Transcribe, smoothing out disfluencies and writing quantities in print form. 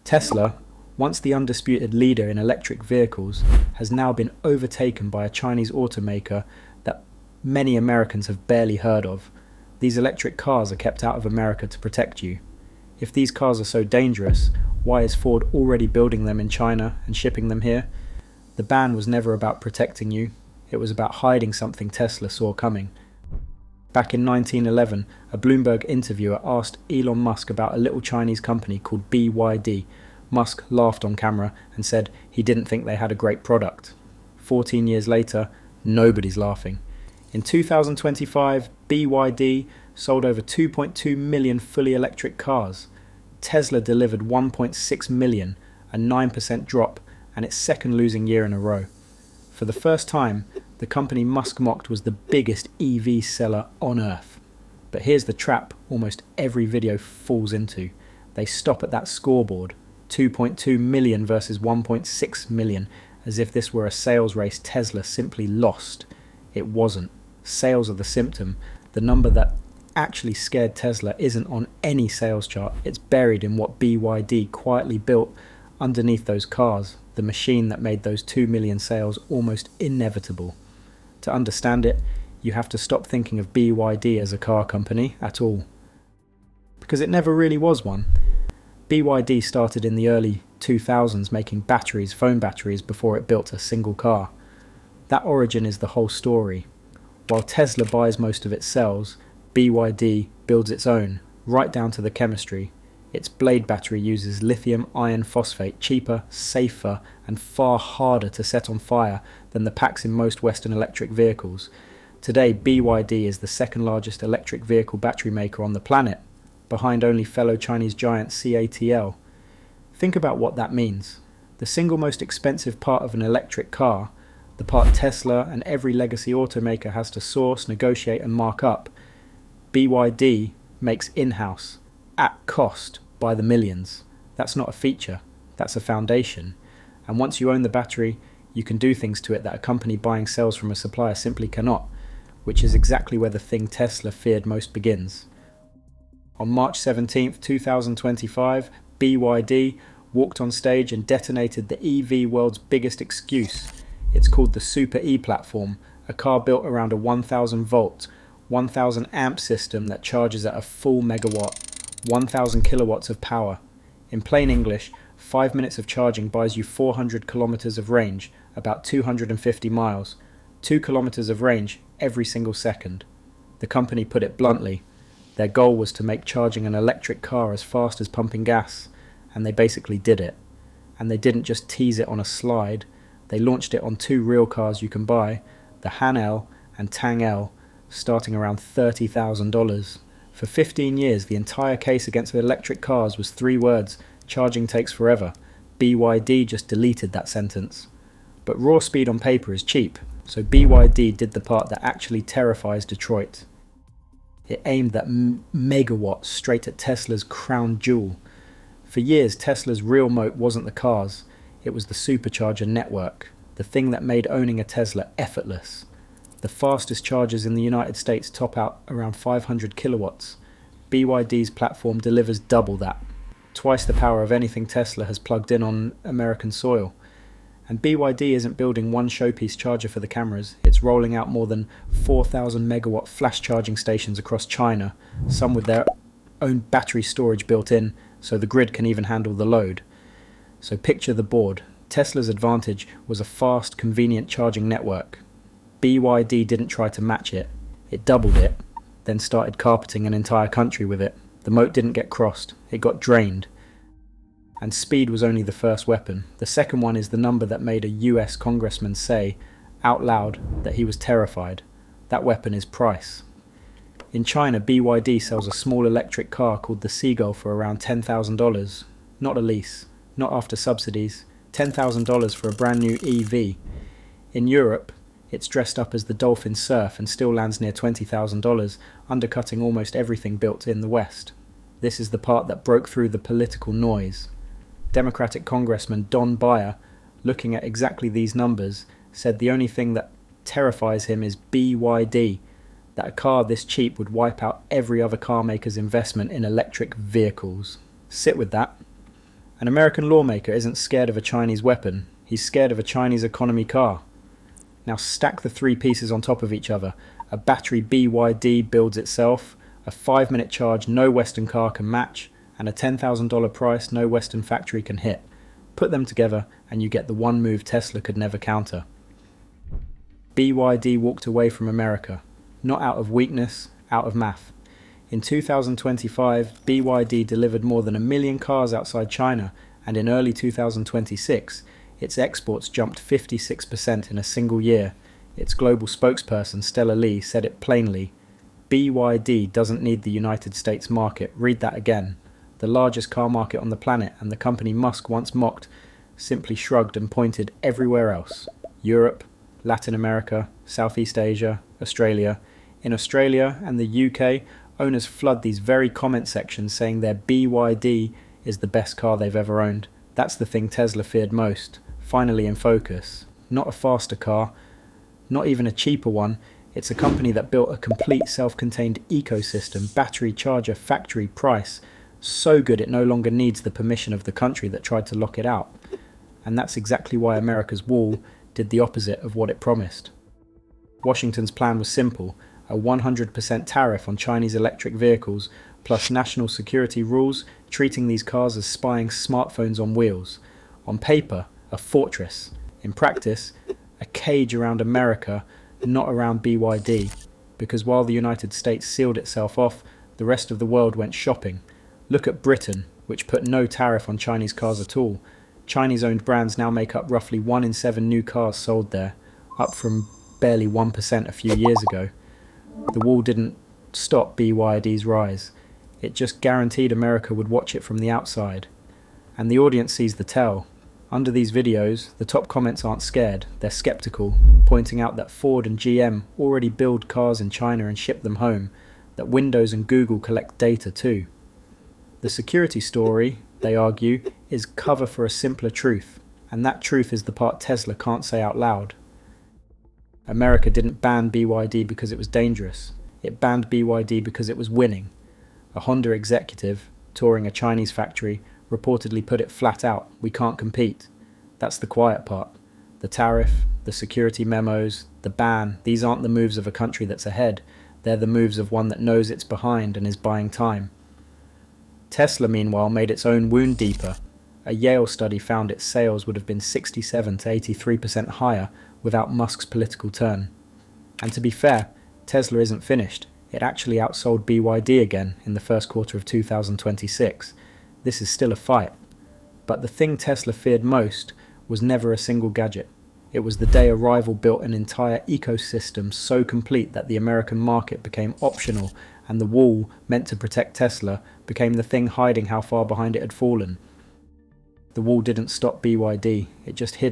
Tesla, once the undisputed leader in electric vehicles, has now been overtaken by a Chinese automaker that many Americans have barely heard of. These electric cars are kept out of America to protect you. If these cars are so dangerous, why is Ford already building them in China and shipping them here? The ban was never about protecting you, it was about hiding something Tesla saw coming. Back in 1911, a Bloomberg interviewer asked Elon Musk about a little Chinese company called BYD. Musk laughed on camera and said he didn't think they had a great product. 14 years later, nobody's laughing. In 2025, BYD sold over 2.2 million fully electric cars. Tesla delivered 1.6 million, a 9% drop, and its second losing year in a row. For the first time, the company Musk mocked was the biggest EV seller on earth. But here's the trap almost every video falls into. They stop at that scoreboard, 2.2 million versus 1.6 million, as if this were a sales race Tesla simply lost. It wasn't. Sales are the symptom. The number that actually scared Tesla isn't on any sales chart. It's buried in what BYD quietly built underneath those cars, the machine that made those 2 million sales almost inevitable. To understand it, you have to stop thinking of BYD as a car company at all. Because it never really was one. BYD started in the early 2000s making batteries, phone batteries, before it built a single car. That origin is the whole story. While Tesla buys most of its cells, BYD builds its own, right down to the chemistry. Its Blade battery uses lithium iron phosphate, cheaper, safer, and far harder to set on fire than the packs in most Western electric vehicles. Today, BYD is the second largest electric vehicle battery maker on the planet, behind only fellow Chinese giant CATL. Think about what that means. The single most expensive part of an electric car, the part Tesla and every legacy automaker has to source, negotiate, and mark up, BYD makes in-house, at cost, by the millions. That's not a feature, that's a foundation. And once you own the battery, you can do things to it that a company buying cells from a supplier simply cannot, which is exactly where the thing Tesla feared most begins. On March 17th, 2025, BYD walked on stage and detonated the EV world's biggest excuse. It's called the Super E platform, a car built around a 1000 volt, 1000 amp system that charges at a full megawatt, 1000 kilowatts of power. In plain English, 5 minutes of charging buys you 400 kilometers of range, about 250 miles, 2 kilometers of range every single second. The company put it bluntly. Their goal was to make charging an electric car as fast as pumping gas, and they basically did it. And they didn't just tease it on a slide, they launched it on 2 real cars you can buy, the Han L and Tang L, starting around $30,000. For 15 years, the entire case against electric cars was 3 words: charging takes forever. BYD just deleted that sentence. But raw speed on paper is cheap, so BYD did the part that actually terrifies Detroit. It aimed that megawatt straight at Tesla's crown jewel. For years, Tesla's real moat wasn't the cars, it was the supercharger network, the thing that made owning a Tesla effortless. The fastest chargers in the United States top out around 500 kilowatts. BYD's platform delivers double that, twice the power of anything Tesla has plugged in on American soil. And BYD isn't building one showpiece charger for the cameras, it's rolling out more than 4,000 megawatt flash charging stations across China, some with their own battery storage built in, so the grid can even handle the load. So picture the board. Tesla's advantage was a fast, convenient charging network. BYD didn't try to match it, it doubled it, then started carpeting an entire country with it. The moat didn't get crossed, it got drained. And speed was only the first weapon. The second one is the number that made a US congressman say, out loud, that he was terrified. That weapon is price. In China, BYD sells a small electric car called the Seagull for around $10,000. Not a lease, not after subsidies, $10,000 for a brand new EV. In Europe, it's dressed up as the Dolphin Surf and still lands near $20,000, undercutting almost everything built in the West. This is the part that broke through the political noise. Democratic Congressman Don Beyer, looking at exactly these numbers, said the only thing that terrifies him is BYD, that a car this cheap would wipe out every other car maker's investment in electric vehicles. Sit with that. An American lawmaker isn't scared of a Chinese weapon, he's scared of a Chinese economy car. Now stack the three pieces on top of each other. A battery BYD builds itself, a 5-minute charge no Western car can match, and a $10,000 price no Western factory can hit. Put them together and you get the one move Tesla could never counter. BYD walked away from America, not out of weakness, out of math. In 2025, BYD delivered more than 1 million cars outside China, and in early 2026, its exports jumped 56% in a single year. Its global spokesperson, Stella Lee, said it plainly. BYD doesn't need the United States market. Read that again. The largest car market on the planet, and the company Musk once mocked, simply shrugged and pointed everywhere else. Europe, Latin America, Southeast Asia, Australia. In Australia and the UK, owners flood these very comment sections saying their BYD is the best car they've ever owned. That's the thing Tesla feared most, finally in focus. Not a faster car, not even a cheaper one. It's a company that built a complete self-contained ecosystem, battery, charger, factory, price, so good it no longer needs the permission of the country that tried to lock it out. And that's exactly why America's wall did the opposite of what it promised. Washington's plan was simple: a 100% tariff on Chinese electric vehicles, plus national security rules treating these cars as spying smartphones on wheels. On paper, a fortress. In practice, a cage around America, not around BYD. Because while the United States sealed itself off, the rest of the world went shopping. Look at Britain, which put no tariff on Chinese cars at all. Chinese-owned brands now make up roughly 1 in 7 new cars sold there, up from barely 1% a few years ago. The wall didn't stop BYD's rise. It just guaranteed America would watch it from the outside. And the audience sees the tell. Under these videos, the top comments aren't scared, they're skeptical, pointing out that Ford and GM already build cars in China and ship them home, that Windows and Google collect data too. The security story, they argue, is cover for a simpler truth, and that truth is the part Tesla can't say out loud. America didn't ban BYD because it was dangerous. It banned BYD because it was winning. A Honda executive, touring a Chinese factory, reportedly put it flat out: we can't compete. That's the quiet part. The tariff, the security memos, the ban, these aren't the moves of a country that's ahead. They're the moves of one that knows it's behind and is buying time. Tesla, meanwhile, made its own wound deeper. A Yale study found its sales would have been 67 to 83% higher without Musk's political turn. And to be fair, Tesla isn't finished. It actually outsold BYD again in the first quarter of 2026. This is still a fight. But the thing Tesla feared most was never a single gadget. It was the day a rival built an entire ecosystem so complete that the American market became optional, and the wall, meant to protect Tesla, became the thing hiding how far behind it had fallen. The wall didn't stop BYD, it just hid